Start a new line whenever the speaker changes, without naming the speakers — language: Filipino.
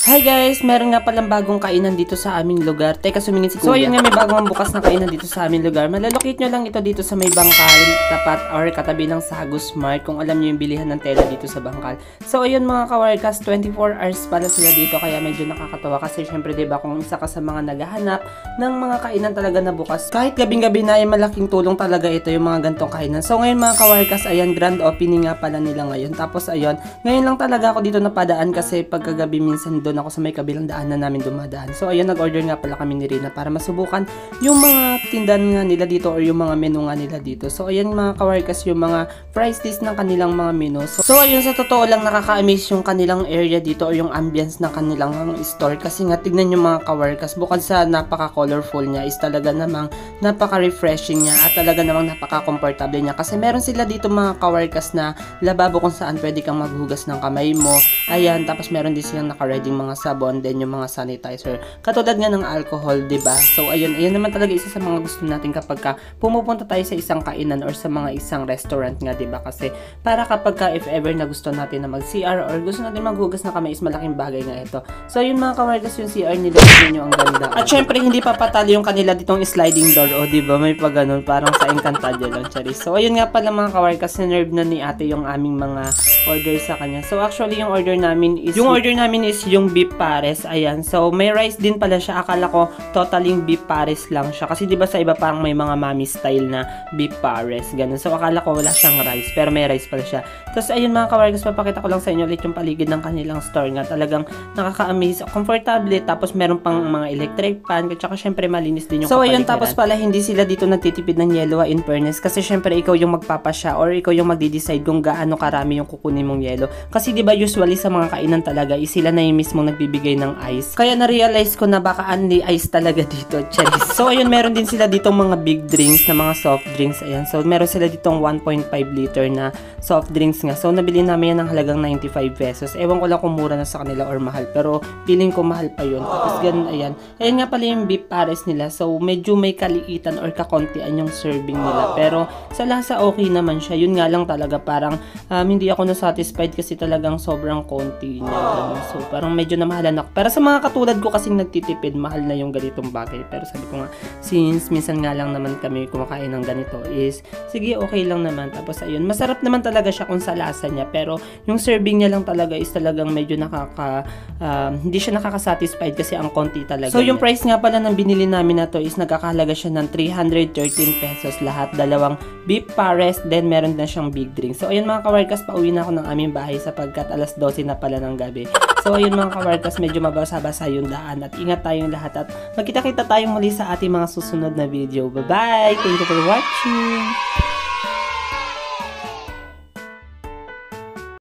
Hi guys! Meron nga palang bagong kainan dito sa aming lugar. Teka, sumingin si Kuya. So ayun nga, may bagong bukas na kainan dito sa aming lugar. Malalocate nyo lang ito dito sa may bangkal, tapat or katabi ng Sagus Mart, kung alam nyo yung bilihan ng tela dito sa bangkal. So ayun mga kawarkas, 24 hours pala sila dito, kaya medyo nakakatawa kasi syempre diba kung isa ka sa mga naghahanap ng mga kainan talaga na bukas, kahit gabing-gabi na ay malaking tulong talaga ito yung mga gantong kainan. So ngayon mga kawarkas, ayan, grand opening nga pala nila ngayon. Tapos ayun, ngayon lang talaga ako dito napadaan kasi pagkagabi minsan doon ako sa may kabilang daan na namin dumadaan. So ayun, nag-order nga pala kami ni Rina para masubukan yung mga tindahan nga nila dito or yung mga menu nga nila dito. So ayun mga kawarkas, yung mga price list ng kanilang mga menu. So ayun, sa totoo lang nakaka-amaze yung kanilang area dito or yung ambience ng kanilang store, kasi nga tignan yung mga kawarkas, bukod sa napaka-colorful niya is talaga namang napaka-refreshing niya at talaga namang napaka-comfortable niya, kasi meron sila dito mga kawarkas na lababo kung saan pwede kang maghugas ng kamay mo. Ayan, tapos meron din silang naka-ready mga sabon, then yung mga sanitizer, katulad nga ng alcohol, diba? So ayun naman talaga isa sa mga gusto natin kapag pumupunta tayo sa isang kainan or sa mga isang restaurant nga, diba? Kasi para kapag if ever na gusto natin na mag-CR or gusto natin maghugas na kamay is malaking bagay nga ito. So ayun mga kawarkas, yung CR nila, nyo ang ganda. At syempre hindi pa patalo yung kanila ditong sliding door, o diba? May pa ganun, parang sa Encantadia lang, charis. So ayun nga pala mga kawarkas, sinerve na ni ate yung aming mga order sa kanya. So actually yung order namin is yung beef pares. Ayan. So may rice din pala siya. Akala ko totaling beef pares lang siya. Kasi diba sa iba parang may mga mami style na beef pares. Ganun. So akala ko wala siyang rice. Pero may rice pala siya. Tapos ayun mga kawargas, papakita ko lang sa inyo ulit yung paligid ng kanilang store nga. Talagang nakaka-amaze. Comfortable. Tapos meron pang mga electric pan. At saka syempre malinis din yung kapaligiran. So ayun, tapos pala hindi sila dito nagtitipid ng yelo, in fairness. Kasi syempre ikaw yung magpapasya or ikaw yung magdi-decide kung gaano karami yung kukunin mong yelo. Kasi diba usually sa mga kainan talaga is sila na yung mismo nagbibigay ng ice. Kaya na-realize ko na baka only ice talaga dito, charis. So ayun, meron din sila ditong mga big drinks na mga soft drinks. Ayan. So meron sila ditong 1.5 liter na soft drinks nga. So nabili namin yan ng halagang 95 pesos. Ewan ko lang kung mura na sa kanila or mahal, pero feeling ko mahal pa yun. Tapos ganun, ayan. Ayan nga pala yung beef pares nila. So medyo may kaliitan or kakontian yung serving nila. Pero sa lasa okay naman siya. Yun nga lang talaga parang hindi ako na-satisfied kasi talagang sobrang konti niya. Ganun. So parang medyo namahalan ako. Pero sa mga katulad ko kasing nagtitipid, mahal na yung ganitong bagay. Pero sabi ko nga, since minsan nga lang naman kami kumakain ng ganito, is sige, okay lang naman. Tapos ayun, masarap naman talaga siya kung sa lasa niya. Pero yung serving niya lang talaga is talagang medyo hindi siya nakaka-satisfied kasi ang konti talaga. So yung price nga pala ng binili namin na to is nagkakahalaga siya ng 313 pesos lahat. Dalawang beef pares, then meron na siyang big drink. So ayun mga kawarkas, pauwi na ako ng aming bahay sapagkat alas 12 na pala ng gabi. So ayun mga kawarkas, medyo mabasa-basa yung daan at ingat tayong lahat at magkita-kita tayong muli sa ating mga susunod na video. Bye-bye! Thank you for watching!